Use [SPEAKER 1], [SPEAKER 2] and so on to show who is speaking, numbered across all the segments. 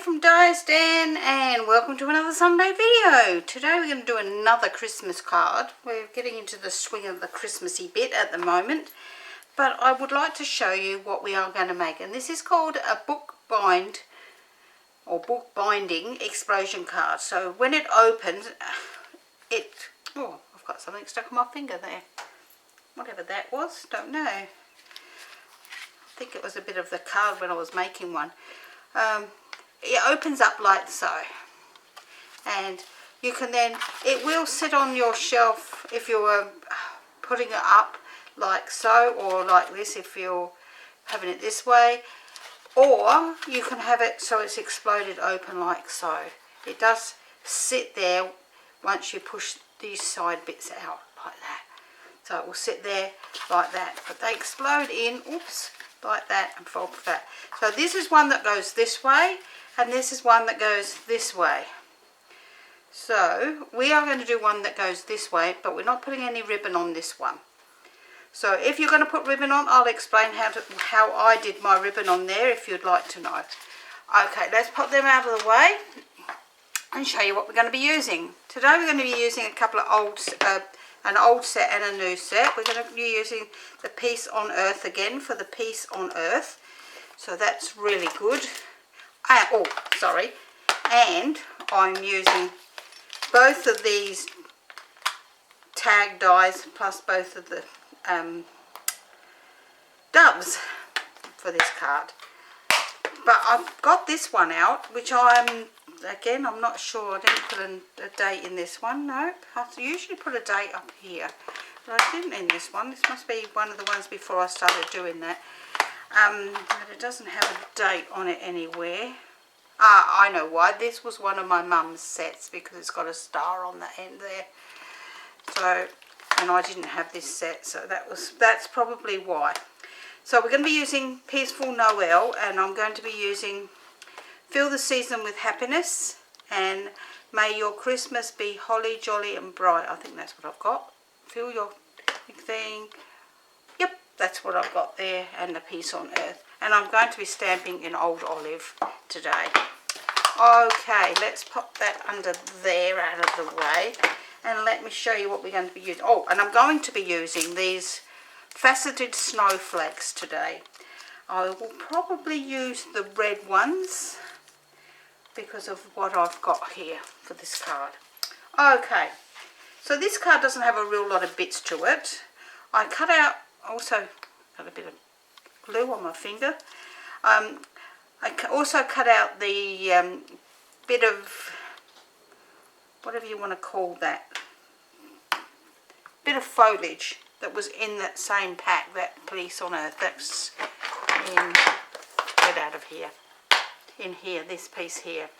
[SPEAKER 1] from Dan and welcome to another Sunday video. Today we're going to do another Christmas card. We're getting into the swing of the Christmassy bit at the moment, but I would like to show you what we are going to make, and this is called a book binding explosion card. So when it opens, oh, I've got something stuck on my finger there. Whatever that was, don't know. I think it was a bit of the card when I was making one. It opens up like so, and you can then, it will sit on your shelf if you're putting it up like so, or like this if you're having it this way, or you can have it so it's exploded open like so. It does sit there once you push these side bits out like that, so it will sit there like that, but they explode in, oops, like that and fold that. So this is one that goes this way, and this is one that goes this way. So we are going to do one that goes this way, but we're not putting any ribbon on this one. So if you're going to put ribbon on, I'll explain how I did my ribbon on there if you'd like to know. Okay, let's put them out of the way and show you what we're going to be using. Today we're going to be using a couple of an old set and a new set. We're going to be using the Peace on Earth again for the Peace on Earth. So that's really good. Oh, sorry. And I'm using both of these tag dies plus both of the doves for this card. But I've got this one out, which I'm not sure. I didn't put a date in this one. Nope. I usually put a date up here, but I didn't in this one. This must be one of the ones before I started doing that. But it doesn't have a date on it anywhere. Ah, I know why. This was one of my mum's sets because it's got a star on the end there. So, and I didn't have this set, so that's probably why. So we're going to be using Peaceful Noel, and I'm going to be using Fill the Season with Happiness and May Your Christmas Be Holly, Jolly and Bright. I think that's what I've got. Fill your thing. Yep, that's what I've got there, and the Peace on Earth. And I'm going to be stamping in Old Olive today. Okay, let's pop that under there out of the way, and let me show you what we're going to be using. Oh, and I'm going to be using these faceted snowflakes today. I will probably use the red ones because of what I've got here for this card. Okay, so this card doesn't have a real lot of bits to it. I cut out, also got a bit of glue on my finger. I also cut out the bit of, whatever you want to call that, bit of foliage that was in that same pack, that Peace on Earth. That's in, get out of here, in here, this piece here.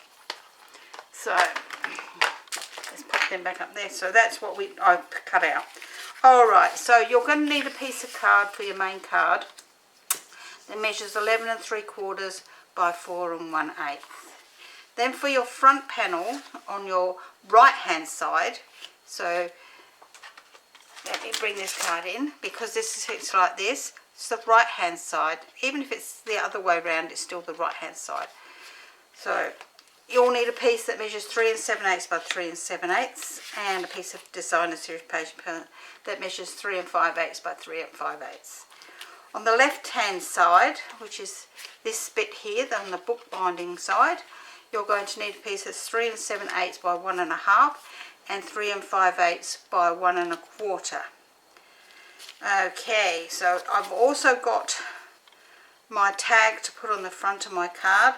[SPEAKER 1] So let's put them back up there. So that's what I cut out. Alright, so you're going to need a piece of card for your main card that measures 11 3/4 by 4 1/8. Then for your front panel on your right hand side, so let me bring this card in, because it's like this, it's the right hand side. Even if it's the other way around, it's still the right hand side. So you'll need a piece that measures 3 7/8 by 3 7/8, and a piece of designer series paper that measures 3 5/8 by 3 5/8. On the left hand side, which is this bit here, on the book binding side, you're going to need a piece that's 3 7/8 by 1 1/2 and 3 5/8 by 1 1/4. Okay, so I've also got my tag to put on the front of my card,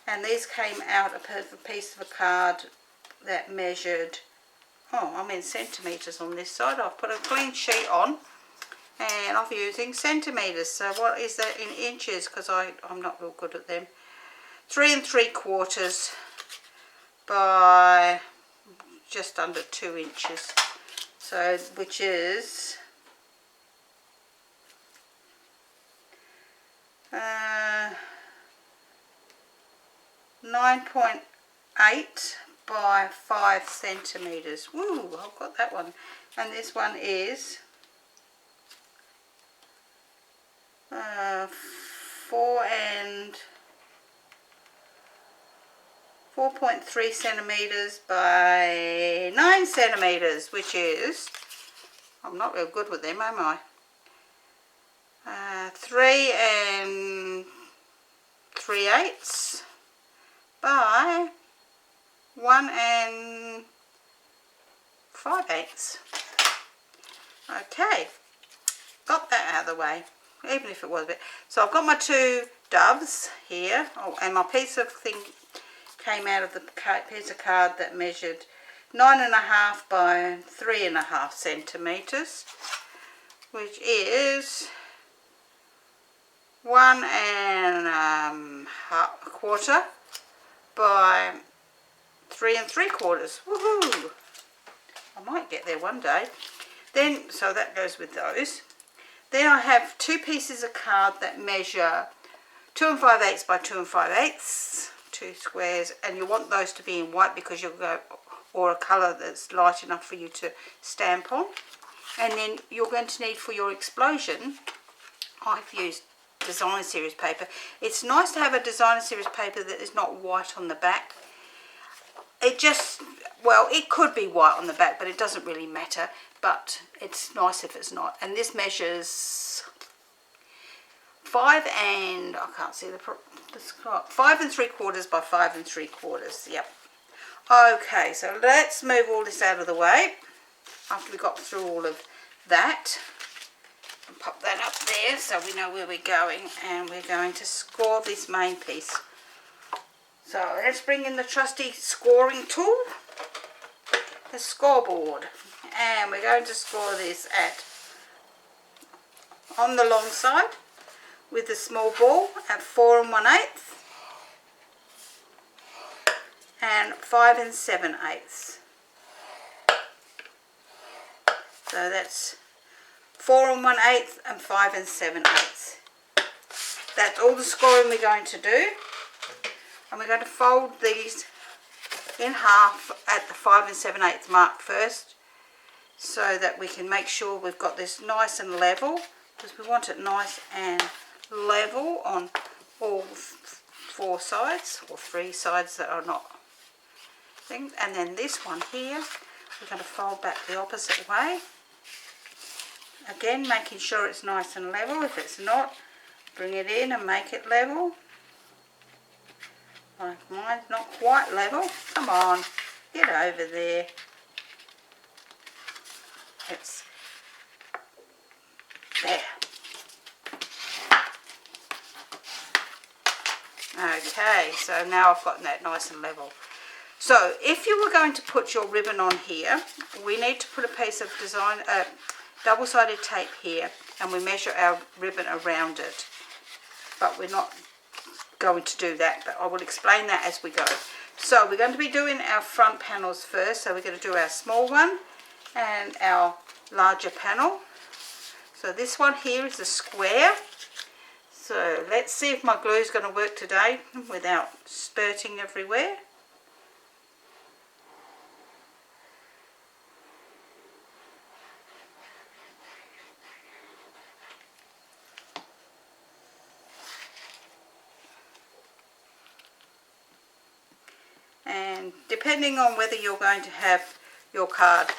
[SPEAKER 1] and these came out of a piece of a card that measured, I'm in centimetres on this side. I've put a clean sheet on, and I'm using centimetres. So what is that in inches? Because I'm not real good at them. 3 3/4 by just under 2 inches. So which is 9.8 by 5 centimetres. Woo, I've got that one. And this one is 4 4.3 centimeters by 9 centimeters, which is, I'm not real good with them, am I? 3 3/8 by 1 5/8. Okay, got that out of the way, even if it was a bit. So I've got my two doves here, and my piece of thing came out of the piece of card that measured 9.5 by 3.5 centimeters, which is 1 1/4 by 3 3/4. Woohoo! I might get there one day. Then, so that goes with those. Then I have two pieces of card that measure 2 5/8 by 2 5/8, 2 squares, and you want those to be in white because you'll go, or a colour that's light enough for you to stamp on. And then you're going to need for your explosion, I've used designer series paper. It's nice to have a designer series paper that is not white on the back. It just, well, it could be white on the back, but it doesn't really matter, but it's nice if it's not. And this measures 5 3/4 by 5 3/4. Yep. Okay, so let's move all this out of the way after we got through all of that. And pop that up there so we know where we're going, and we're going to score this main piece. So let's bring in the trusty scoring tool, the scoreboard, and we're going to score this on the long side with the small ball at 4 1/8 and 5 7/8. So that's 4 1/8 and 5 7/8. That's all the scoring we're going to do. And we're going to fold these in half at the 5 7/8 mark first, so that we can make sure we've got this nice and level, because we want it nice and level on all 4 sides, or 3 sides that are not things. And then this one here, we're going to fold back the opposite way. Again, making sure it's nice and level. If it's not, bring it in and make it level. Like mine's not quite level. Come on, get over there. It's there. Okay, so now I've got that nice and level. So if you were going to put your ribbon on here, we need to put a piece of double-sided tape here, and we measure our ribbon around it. But we're not going to do that, but I will explain that as we go. So we're going to be doing our front panels first. So we're going to do our small one and our larger panel. So this one here is a square. So let's see if my glue is going to work today without spurting everywhere. And depending on whether you're going to have your card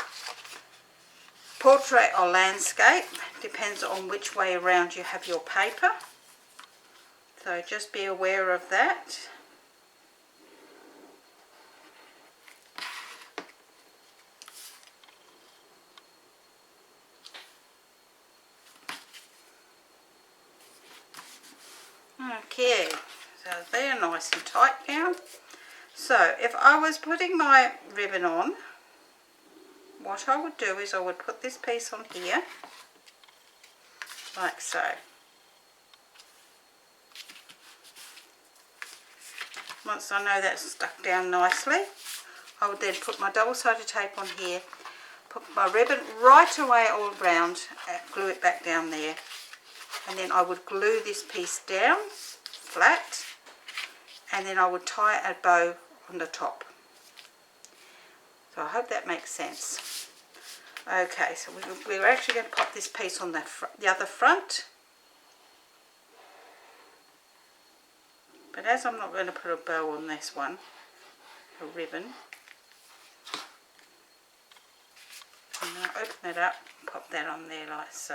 [SPEAKER 1] portrait or landscape, depends on which way around you have your paper. So just be aware of that. Okay, so they're nice and tight now. So if I was putting my ribbon on, what I would do is I would put this piece on here, like so. Once I know that's stuck down nicely, I would then put my double-sided tape on here, put my ribbon right away all around, glue it back down there, and then I would glue this piece down flat, and then I would tie a bow on the top. So I hope that makes sense. Okay, so we're actually going to pop this piece on the other front. But as I'm not going to put a bow on this one, a ribbon. And then I open it up, pop that on there like so.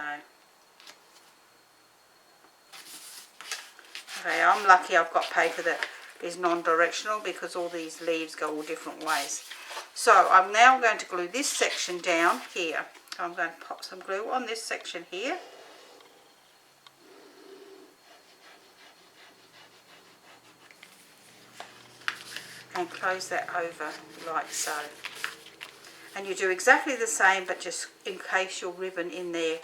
[SPEAKER 1] Okay, I'm lucky I've got paper that is non-directional because all these leaves go all different ways. So I'm now going to glue this section down here. So I'm going to pop some glue on this section here. And close that over like so. And you do exactly the same, but just encase your ribbon in there.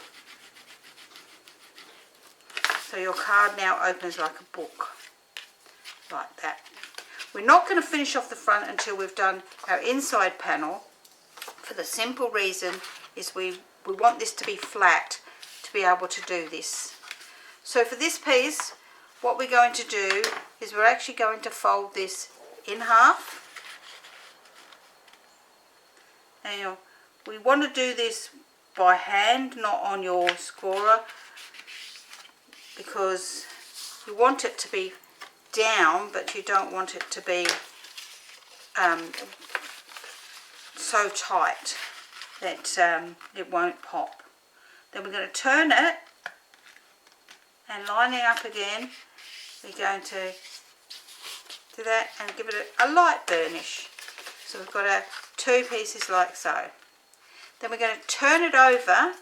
[SPEAKER 1] So your card now opens like a book, like that. We're not going to finish off the front until we've done our inside panel, for the simple reason is we want this to be flat to be able to do this. So for this piece, what we're going to do is we're actually going to fold this in half. Now, we want to do this by hand, not on your scorer, because you want it to be down, but you don't want it to be so tight that it won't pop. Then we're going to turn it, and lining up again, we're going to do that and give it a light burnish. So we've got our two pieces like so. Then we're going to turn it over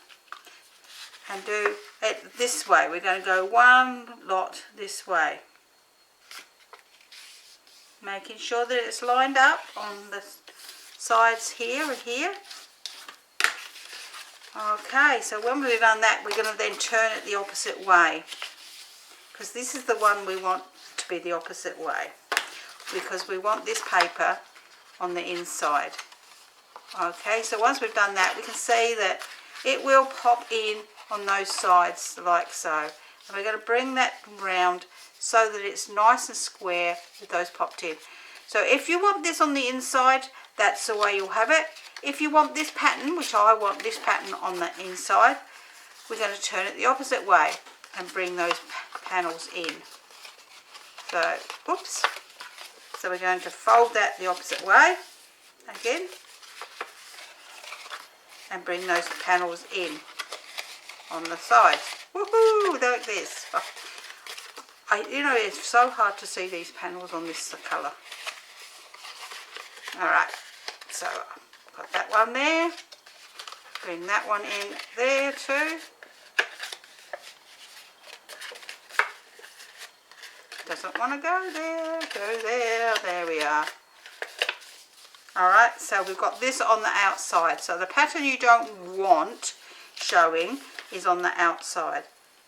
[SPEAKER 1] and do it this way. We're going to go one lot this way, making sure that it's lined up on the sides here and here. Okay, so when we've done that, we're going to then turn it the opposite way, because this is the one we want to be the opposite way, because we want this paper on the inside. Okay, so once we've done that, we can see that it will pop in on those sides like so. And we're going to bring that round so that it's nice and square with those popped in. So if you want this on the inside, that's the way you'll have it. If you want this pattern, which I want this pattern on the inside, we're going to turn it the opposite way and bring those panels in. So, oops. So we're going to fold that the opposite way again and bring those panels in on the sides. Woohoo! Like this. You know, it's so hard to see these panels on this colour. Alright, so I've got that one there. Bring that one in there too. Doesn't want to go there, go there, there we are. Alright, so we've got this on the outside. So the pattern you don't want showing is on the outside.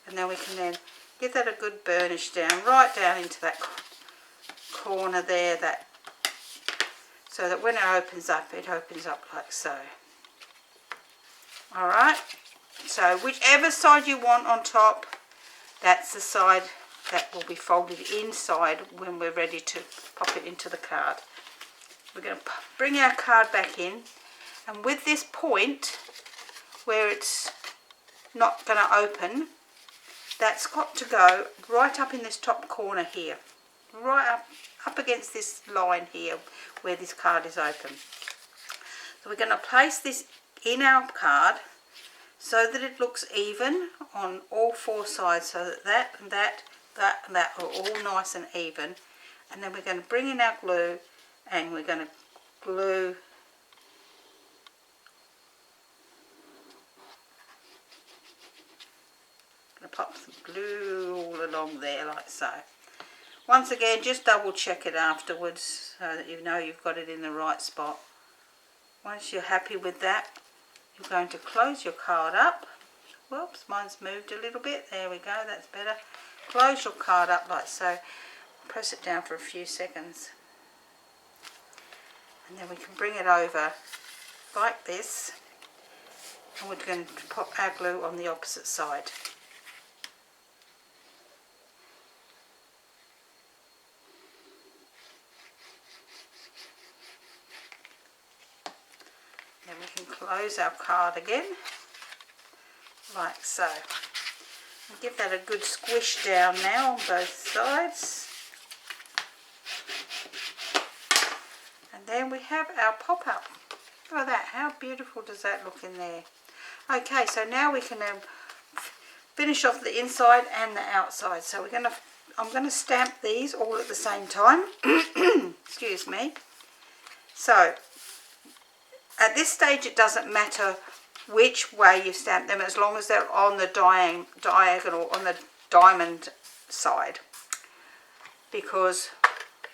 [SPEAKER 1] And then we can then give that a good burnish down, right down into that corner there, so that when it opens up like so. Alright, so whichever side you want on top, that's the side that will be folded inside when we're ready to pop it into the card. We're going to bring our card back in, and with this point where it's not going to open, that's got to go right up in this top corner here, right up against this line here where this card is open. So we're going to place this in our card so that it looks even on all four sides, so that that and that are all nice and even. And then we're going to bring in our glue, and we're going to glue pop some glue all along there like so. Once again, just double check it afterwards so that you know you've got it in the right spot. Once you're happy with that, you're going to close your card up. Whoops, mine's moved a little bit. There we go, that's better. Close your card up like so. Press it down for a few seconds. And then we can bring it over like this. And we're going to pop our glue on the opposite side. Then we can close our card again, like so. And give that a good squish down now on both sides. And then we have our pop-up. Look at that, how beautiful does that look in there? Okay, so now we can finish off the inside and the outside. So I'm gonna stamp these all at the same time. Excuse me. So at this stage it doesn't matter which way you stamp them, as long as they're on the diagonal, on the diamond side, because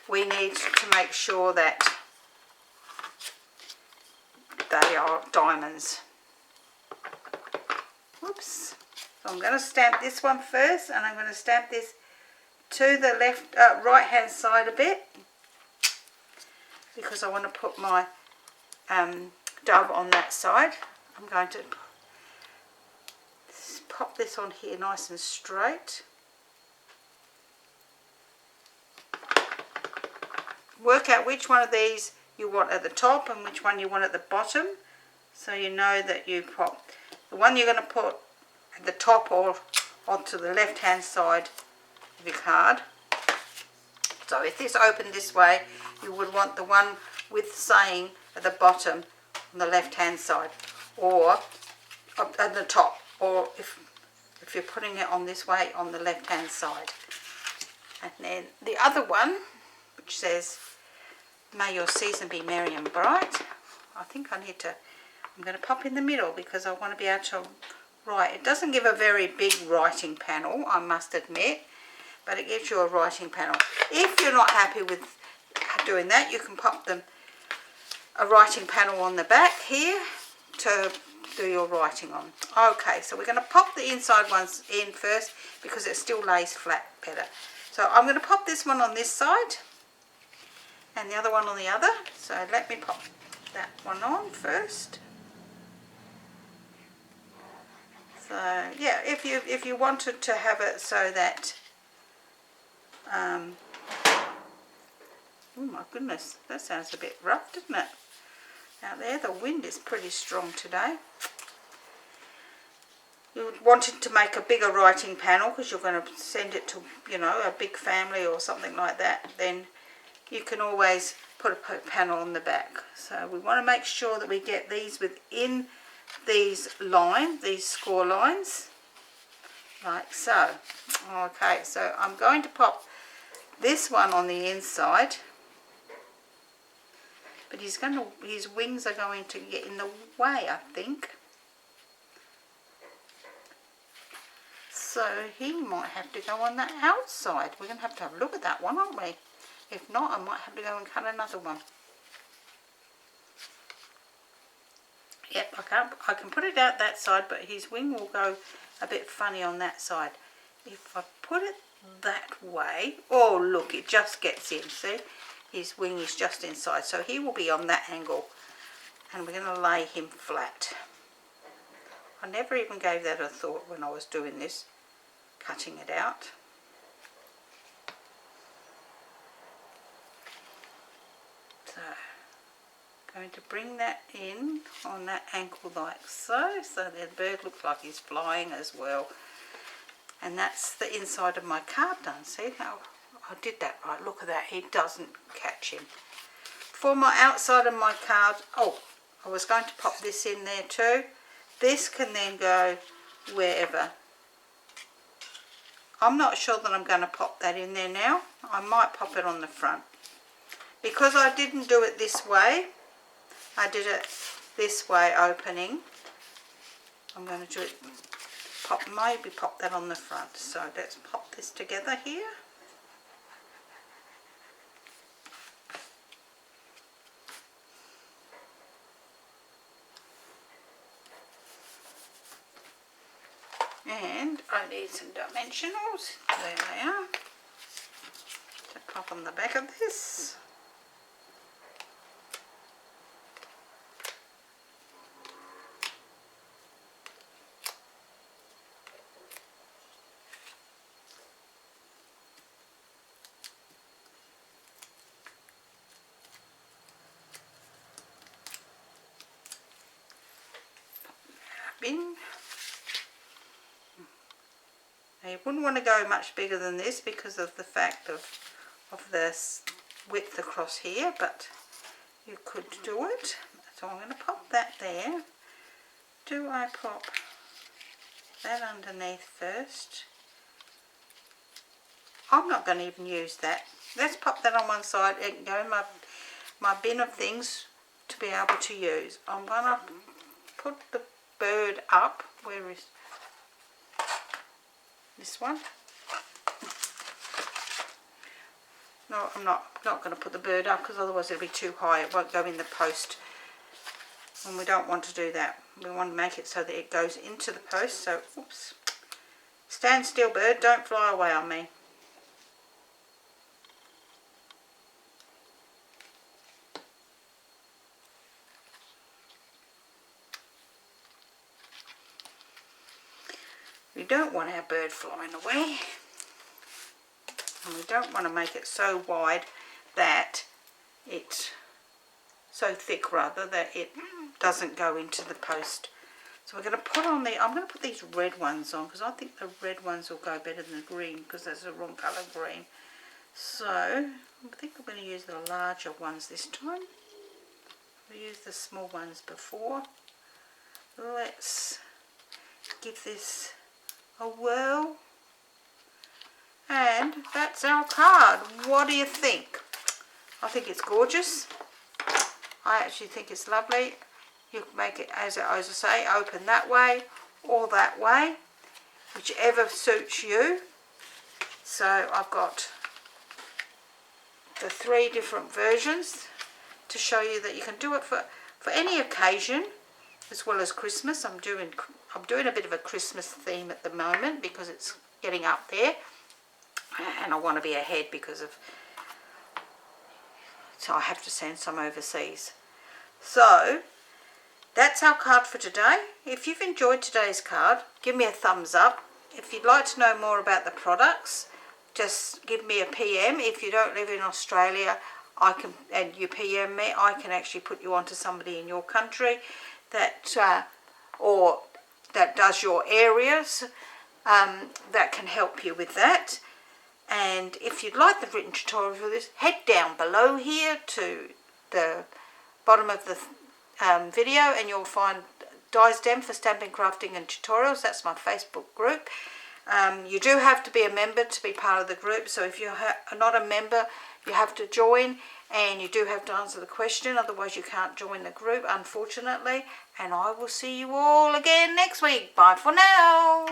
[SPEAKER 1] we need to make sure that they are diamonds. Whoops. So I'm going to stamp this one first, and I'm going to stamp this to the right hand side a bit, because I want to put my dove on that side. I'm going to pop this on here nice and straight. Work out which one of these you want at the top and which one you want at the bottom, so you know that you pop the one you're going to put at the top or onto the left hand side of your card. So if this opened this way, you would want the one with saying at the bottom on the left hand side, or at the top, or if you're putting it on this way, on the left hand side. And then the other one, which says may your season be merry and bright, I think I'm going to pop in the middle, because I want to be able to write. It doesn't give a very big writing panel, I must admit, but it gives you a writing panel. If you're not happy with doing that, you can pop a writing panel on the back here to do your writing on. Okay, so we're going to pop the inside ones in first, because it still lays flat better. So I'm going to pop this one on this side and the other one on the other. So let me pop that one on first. So yeah, if you wanted to have it so that oh my goodness, that sounds a bit rough, doesn't it? Out there, the wind is pretty strong today. You wanted to make a bigger writing panel, because you're going to send it to, you know, a big family or something like that, then you can always put a panel on the back. So we want to make sure that we get these within these lines, these score lines, like so. Okay, so I'm going to pop this one on the inside, but his wings are going to get in the way, I think. So he might have to go on the outside. We're going to have a look at that one, aren't we? If not, I might have to go and cut another one. Yep, I can put it out that side, but his wing will go a bit funny on that side. If I put it that way, oh look, it just gets in, see? His wing is just inside, so he will be on that angle, and we're going to lay him flat. I never even gave that a thought when I was doing this, cutting it out. So, going to bring that in on that ankle like so the bird looks like he's flying as well. And that's the inside of my card done. See how I did that right? Look at that, he doesn't catch him. For my outside of my card, oh, I was going to pop this in there too. This can then go wherever. I'm not sure that I'm going to pop that in there now. I might pop it on the front. Because I didn't do it this way, I did it this way opening. I'm going to do it, maybe pop that on the front. So let's pop this together here. And I need some dimensionals. There they are. To pop on the back of this. In. Now you wouldn't want to go much bigger than this because of the fact of the width across here, but you could do it. So I'm going to pop that there. Do I pop that underneath first? I'm not going to even use that. Let's pop that on one side. It can go in my bin of things to be able to use. I'm going to put the bird up. Where is this one? No, I'm not going to put the bird up because otherwise it'll be too high. It won't go in the post. And we don't want to do that. We want to make it so that it goes into the post. So, oops. Stand still, bird. Don't fly away on me. We don't want our bird flying away. And we don't want to make it so wide that it's so thick rather that it doesn't go into the post. So we're going to put on the, I'm going to put these red ones on because I think the red ones will go better than the green because that's the wrong colour green. So I think I'm going to use the larger ones this time. We used the small ones before. Let's give this a whirl. And that's our card. What do you think? I think it's gorgeous. I actually think it's lovely. You can make it, as I say, open that way or that way, whichever suits you. So I've got the 3 different versions to show you that you can do it for any occasion, as well as Christmas. I'm doing a bit of a Christmas theme at the moment because it's getting up there. And I want to be ahead because of, so I have to send some overseas. So that's our card for today. If you've enjoyed today's card, give me a thumbs up. If you'd like to know more about the products, just give me a PM. If you don't live in Australia, and you PM me, I can actually put you on to somebody in your country that or that does your areas, that can help you with that. And if you'd like the written tutorial for this, head down below here to the bottom of the video and you'll find Di's Den for Stamping, Crafting and Tutorials. That's my Facebook group. You do have to be a member to be part of the group, so if you're not a member, you have to join, and you do have to answer the question, otherwise you can't join the group, unfortunately. And I will see you all again next week. Bye for now.